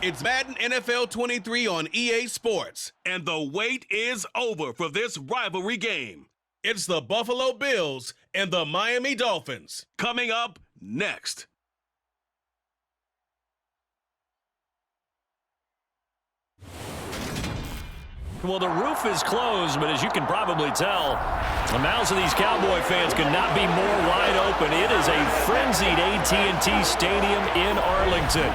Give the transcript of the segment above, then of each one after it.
It's Madden NFL 23 on EA Sports, and the wait is over for this rivalry game. It's the Buffalo Bills and the Miami Dolphins. Coming up next. Well, the roof is closed, but as you can probably tell, the mouths of these Cowboy fans could not be more wide open. It is a frenzied AT&T Stadium in Arlington.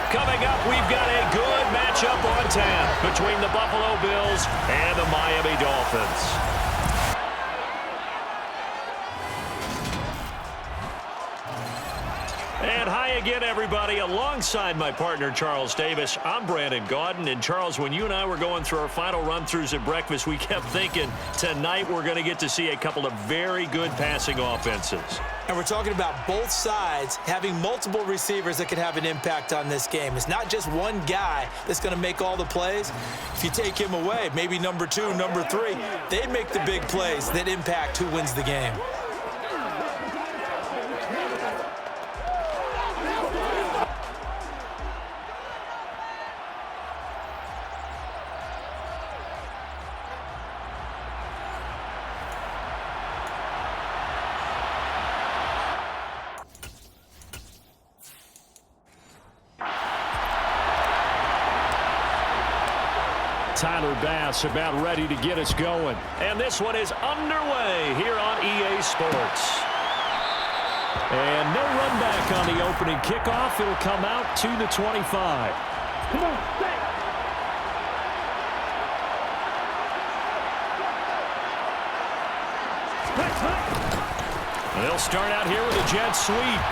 Coming up, we've got a good matchup on tap between the Buffalo Bills and the Miami Dolphins. And hi again, everybody. Alongside my partner, Charles Davis, I'm Brandon Gaudin. And, Charles, when you and I were going through our final run-throughs at breakfast, we kept thinking tonight we're going to get to see a couple of very good passing offenses. And we're talking about both sides having multiple receivers that can have an impact on this game. It's not just one guy that's going to make all the plays. If you take him away, maybe number 2, number 3, they make the big plays that impact who wins the game. Tyler Bass about ready to get us going. And this one is underway here on EA Sports. And no run back on the opening kickoff. It'll come out to the 25. Come on, stay. They'll start out here with a jet sweep.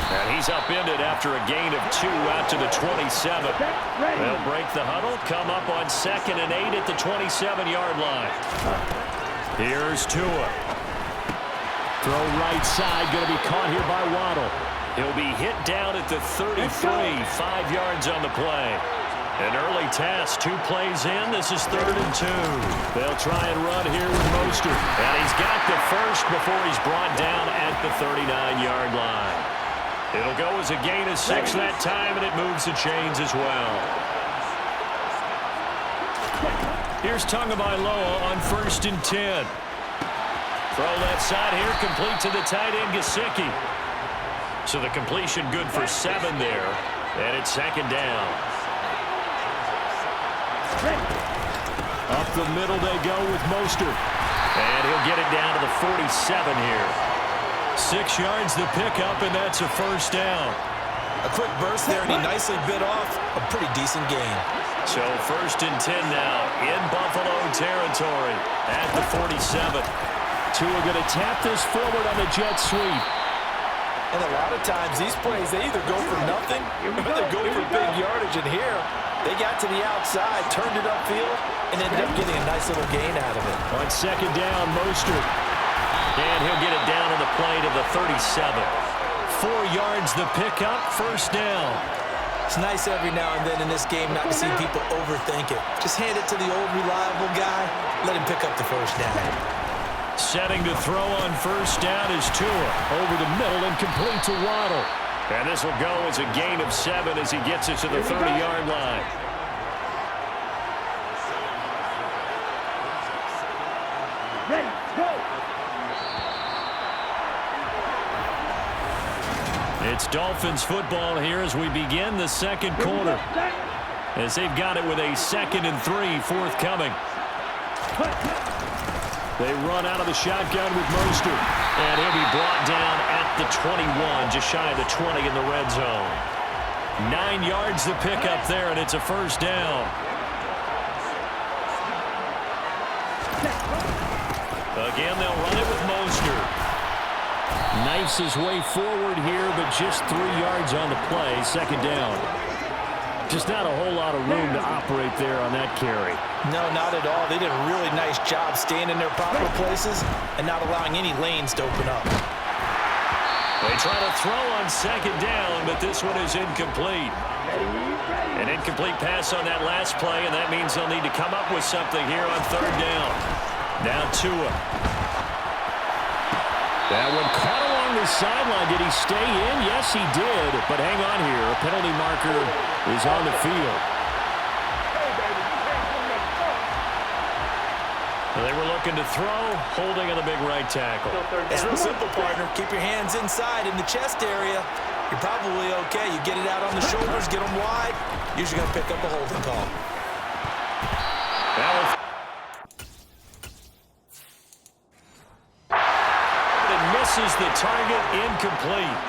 And he's upended after a gain of 2 out to the 27. They'll break the huddle, come up on 2nd and 8 at the 27-yard line. Here's Tua. Throw right side, going to be caught here by Waddle. He'll be hit down at the 33, 5 yards on the play. An early test, 2 plays in. This is 3rd and 2. They'll try and run here with Mostert. And he's got the first before he's brought down at the 39-yard line. It'll go as a gain of 6 that time, and it moves the chains as well. Here's Tagovailoa on 1st and 10. Throw left side here, complete to the tight end, Gesicki. So the completion good for 7 there, and it's 2nd down. Up the middle they go with Mostert. And he'll get it down to the 47 here. 6 yards the pickup, and that's a 1st down. A quick burst there, and he nicely bit off a pretty decent gain. So 1st and 10 now in Buffalo territory at the 47. Tua going to tap this forward on the jet sweep. And a lot of times these plays, they either go for nothing or they go for big yardage. And here, they got to the outside, turned it upfield, and ended up getting a nice little gain out of it. On 2nd down, Mostert. And he'll get it down on the play to the 37. 4 yards the pickup, 1st down. It's nice every now and then in this game not to see people overthink it. Just hand it to the old reliable guy, let him pick up the 1st down. Setting to throw on 1st down is Tua. Over the middle and complete to Waddle. And this will go as a gain of 7 as he gets it to the 30-yard line. Ready, go! It's Dolphins football here as we begin the 2nd quarter. As they've got it with a 2nd and 3 forthcoming. They run out of the shotgun with Mostert. And he'll be brought down at the 21, just shy of the 20 in the red zone. 9 yards the pickup there, and it's a 1st down. Again, they'll run it with Mostert. Knifes his way forward here, but just 3 yards on the play, 2nd down. Just not a whole lot of room to operate there on that carry. No, not at all. They did a really nice job staying in their proper places and not allowing any lanes to open up. They try to throw on 2nd down, but this one is incomplete. An incomplete pass on that last play, and that means they'll need to come up with something here on 3rd down. Now Tua. That one caught along along the sideline. Did he stay in? Yes, he did. But hang on here. A penalty marker is on the field. They were looking to throw, holding on the big right tackle. It's real simple, partner. Keep your hands inside in the chest area. You're probably okay. You get it out on the shoulders, get them wide. Usually going to pick up a holding call. It misses the target, incomplete.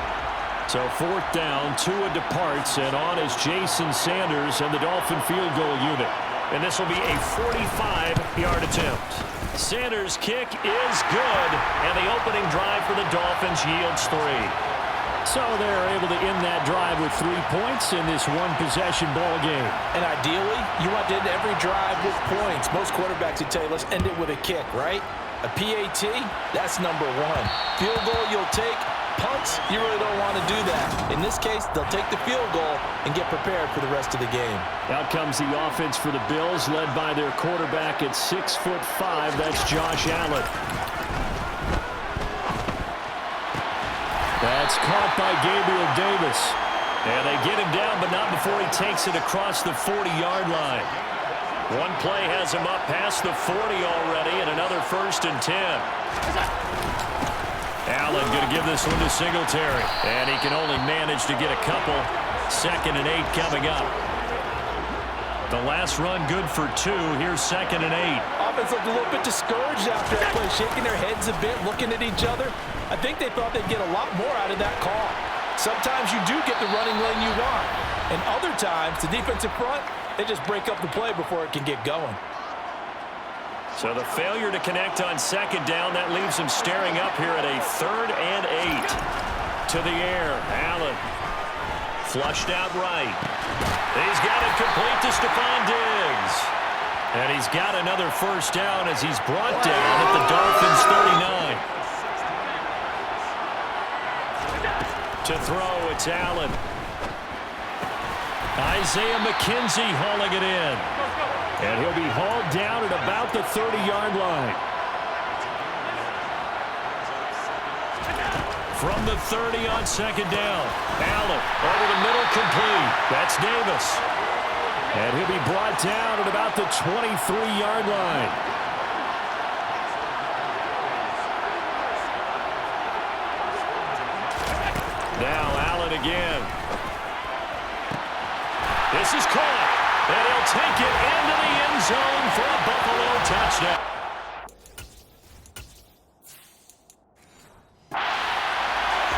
So 4th down, Tua departs, and on is Jason Sanders and the Dolphin field goal unit. And this will be a 45-yard attempt. Sanders' kick is good, and the opening drive for the Dolphins yields 3. So they're able to end that drive with 3 points in this one-possession ball game. And ideally, you want to end every drive with points. Most quarterbacks would tell you, let's end it with a kick, right? A PAT, that's number 1. Field goal you'll take. Punts, you really don't want to do that. In this case, they'll take the field goal and get prepared for the rest of the game. Out comes the offense for the Bills, led by their quarterback at 6'5". That's Josh Allen. That's caught by Gabriel Davis. And they get him down, but not before he takes it across the 40-yard line. One play has him up past the 40 already, and another 1st and 10. Allen going to give this one to Singletary. And he can only manage to get a couple. 2nd and 8 coming up. The last run good for 2. Here's 2nd and 8. Offense looked a little bit discouraged after that play, shaking their heads a bit, looking at each other. I think they thought they'd get a lot more out of that call. Sometimes you do get the running lane you want. And other times, the defensive front, they just break up the play before it can get going. So the failure to connect on 2nd down, that leaves him staring up here at a 3rd and 8. To the air, Allen. Flushed out right. He's got it complete to Stephon Diggs. And he's got another 1st down as he's brought down at the Dolphins' 39. To throw, it's Allen. Isaiah McKenzie hauling it in. And he'll be hauled down at about the 30-yard line. From the 30 on 2nd down. Allen over the middle, complete. That's Davis. And he'll be brought down at about the 23-yard line. Now Allen again. This is caught. And he'll take it into the end zone for a Buffalo touchdown.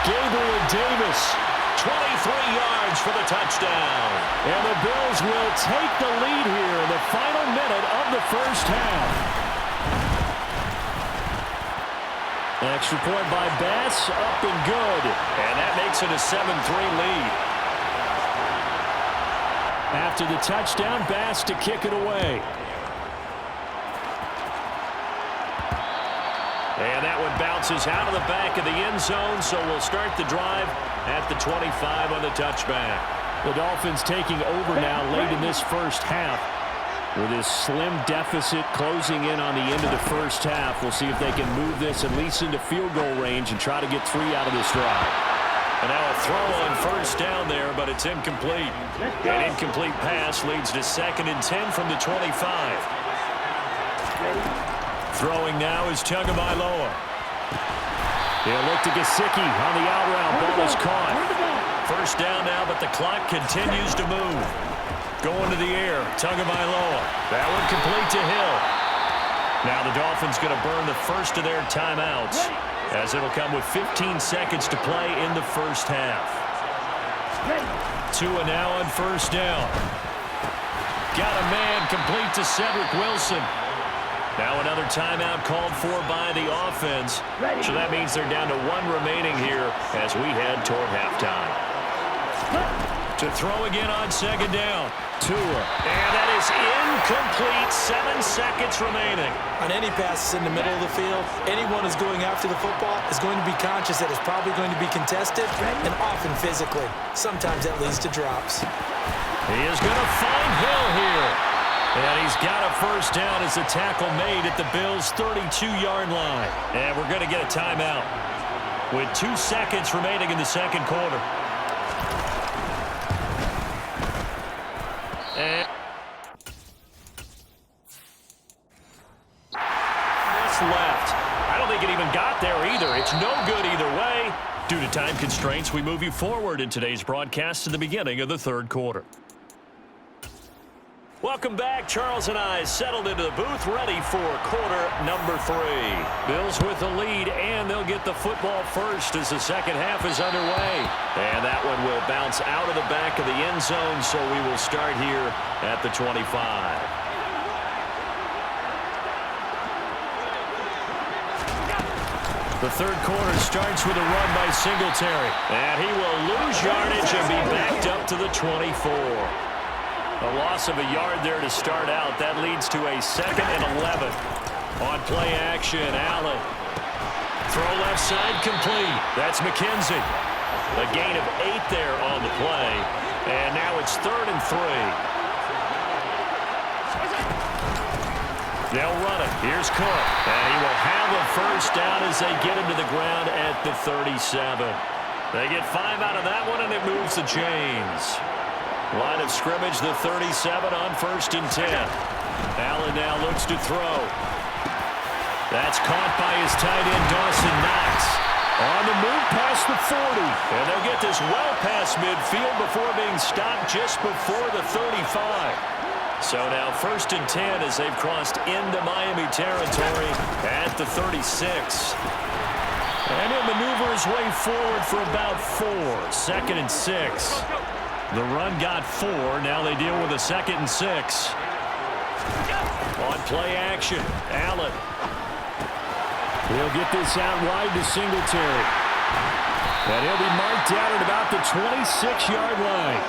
Gabriel Davis, 23 yards for the touchdown. And the Bills will take the lead here in the final minute of the 1st half. Extra point by Bass, up and good. And that makes it a 7-3 lead. After the touchdown, Bass to kick it away. And that one bounces out of the back of the end zone, so we'll start the drive at the 25 on the touchback. The Dolphins taking over now late in this 1st half. With this slim deficit closing in on the end of the 1st half, we'll see if they can move this at least into field goal range and try to get 3 out of this drive. And now a throw on 1st down there, but it's incomplete. An incomplete pass leads to 2nd and 10 from the 25. Throwing now is Tagovailoa. He'll look to Gesicki on the out route. Ball is caught. 1st down now, but the clock continues to move. Going to the air, Tagovailoa. That one complete to Hill. Now the Dolphins going to burn the first of their timeouts, as it'll come with 15 seconds to play in the 1st half. Tua now on 1st down. Got a man complete to Cedric Wilson. Now another timeout called for by the offense. So that means they're down to 1 remaining here as we head toward halftime. To throw again on 2nd down. Tua. And that is incomplete. 7 seconds remaining. On any passes in the middle of the field, anyone who's going after the football is going to be conscious that it's probably going to be contested and often physically. Sometimes that leads to drops. He is going to find Hill here. And he's got a 1st down as the tackle made at the Bills' 32-yard line. And we're going to get a timeout. with 2 seconds remaining in the second quarter. And left. I don't think it even got there either. It's no good either way. Due to time constraints, we move you forward in today's broadcast to the beginning of the third quarter. Welcome back. Charles and I settled into the booth, ready for quarter number 3. Bills with the lead, and they'll get the football first as the second half is underway. And that one will bounce out of the back of the end zone, so we will start here at the 25. The third quarter starts with a run by Singletary. And he will lose yardage and be backed up to the 24. A loss of a yard there to start out. That leads to a 2nd and 11. On play action, Allen. Throw left side complete. That's McKenzie. A gain of 8 there on the play. And now it's 3rd and 3. They'll run it. Here's Cook. And he will have a first down as they get him to the ground at the 37. They get 5 out of that one, and it moves the chains. Line of scrimmage, the 37 on 1st and 10. Allen now looks to throw. That's caught by his tight end, Dawson Knox. On the move past the 40. And they'll get this well past midfield before being stopped just before the 35. So now 1st and 10 as they've crossed into Miami territory at the 36. And he'll maneuver his way forward for about 4. 2nd and 6. The run got 4. Now they deal with a 2nd and 6. On play action, Allen. He'll get this out wide to Singletary. And he'll be marked out at about the 26-yard line.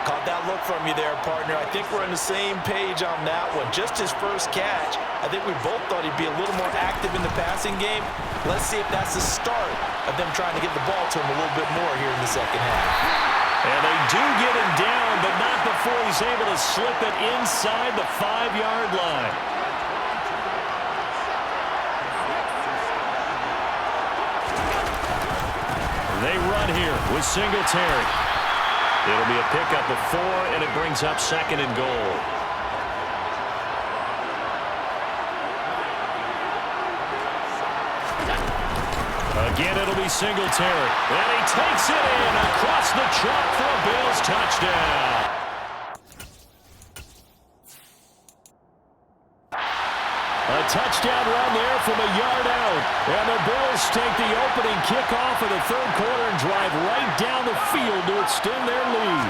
Caught that look from you there, partner. I think we're on the same page on that one. Just his first catch. I think we both thought he'd be a little more active in the passing game. Let's see if that's the start of them trying to get the ball to him a little bit more here in the second half. And they do get him down, but not before he's able to slip it inside the 5-yard line. They run here with Singletary. It'll be a pickup of 4, and it brings up 2nd and goal. Again, it'll be Singletary. And he takes it in across the chalk for a Bills touchdown. A touchdown run there from a yard out. And the Bills take the opening kickoff of the third quarter and drive right down the field to extend their lead.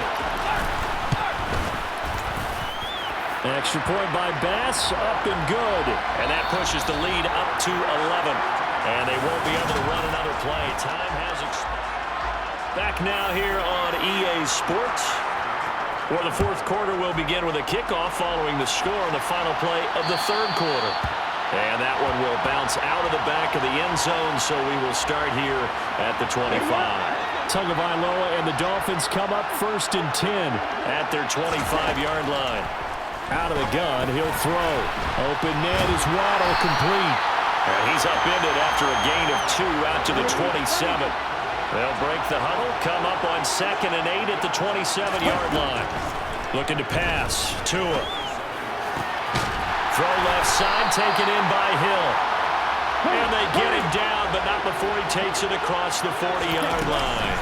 Extra point by Bass, up and good. And that pushes the lead up to 11. And they won't be able to run another play. Time has expired. Back now here on EA Sports, where the fourth quarter will begin with a kickoff following the score on the final play of the third quarter. And that one will bounce out of the back of the end zone, so we will start here at the 25. Tagovailoa and the Dolphins come up 1st and 10 at their 25-yard line. Out of the gun, he'll throw. Open net is Waddle, complete. And he's upended after a gain of 2 out to the 27. They'll break the huddle, come up on 2nd and 8 at the 27-yard line. Looking to pass. Tua. Throw left side, taken in by Hill. And they get him down, but not before he takes it across the 40-yard line.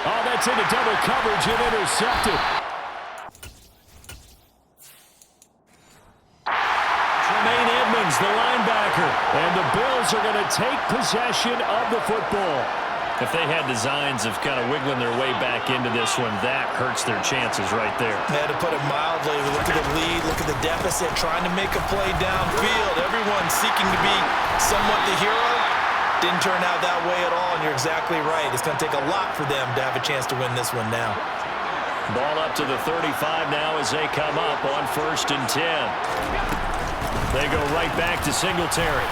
Oh, that's into double coverage and intercepted. The linebacker, and the Bills are going to take possession of the football. If they had designs of kind of wiggling their way back into this one, that hurts their chances right there. Yeah, to put it mildly, look at the lead, look at the deficit, trying to make a play downfield. Everyone seeking to be somewhat the hero. Didn't turn out that way at all, and you're exactly right. It's going to take a lot for them to have a chance to win this one now. Ball up to the 35 now as they come up on 1st and 10. They go right back to Singletary.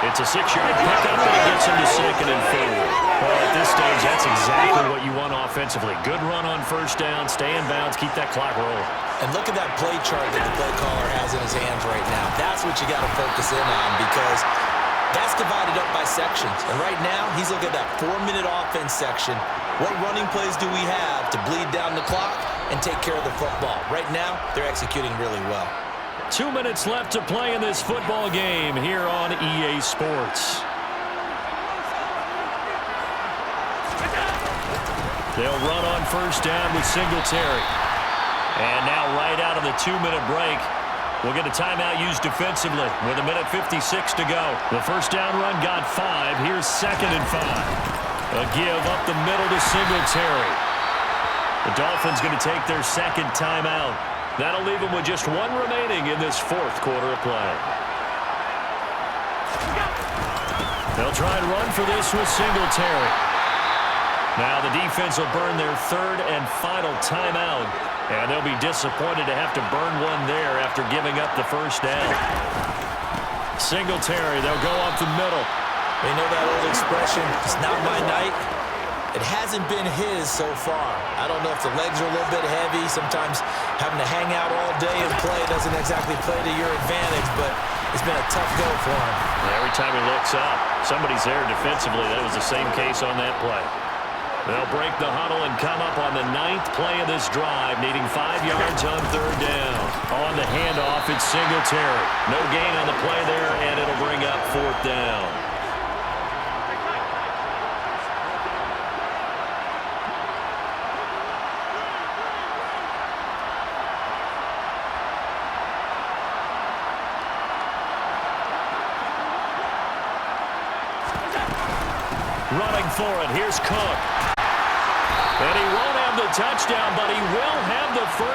It's a 6-yard pickup, and it gets him to 2nd and 4. Well, at this stage, that's exactly what you want offensively. Good run on 1st down, stay in bounds, keep that clock rolling. And look at that play chart that the play caller has in his hands right now. That's That's what you got to focus in on, because that's divided up by sections. And right now, he's looking at that 4-minute offense section. What running plays do we have to bleed down the clock and take care of the football? Right now, they're executing really well. 2 minutes left to play in this football game here on EA Sports. They'll run on first down with Singletary. And now right out of the 2-minute break, we'll get a timeout used defensively with 1:56 to go. The first down run got 5. Here's 2nd and 5. A give up the middle to Singletary. The Dolphins going to take their second timeout. That'll leave them with just 1 remaining in this 4th quarter of play. They'll try and run for this with Singletary. Now the defense will burn their 3rd and final timeout. And they'll be disappointed to have to burn one there after giving up the first down. Singletary, they'll go up the middle. You know that old expression, it's not my night? It hasn't been his so far. I don't know if the legs are a little bit heavy. Sometimes having to hang out all day and play doesn't exactly play to your advantage, but it's been a tough go for him. Every time he looks up, somebody's there defensively. That was the same case on that play. They'll break the huddle and come up on the 9th play of this drive, needing 5 yards on 3rd down. On the handoff, it's Singletary. No gain on the play there, and it'll bring up 4th down. Running for it, here's Cook. And he won't have the touchdown, but he will have the first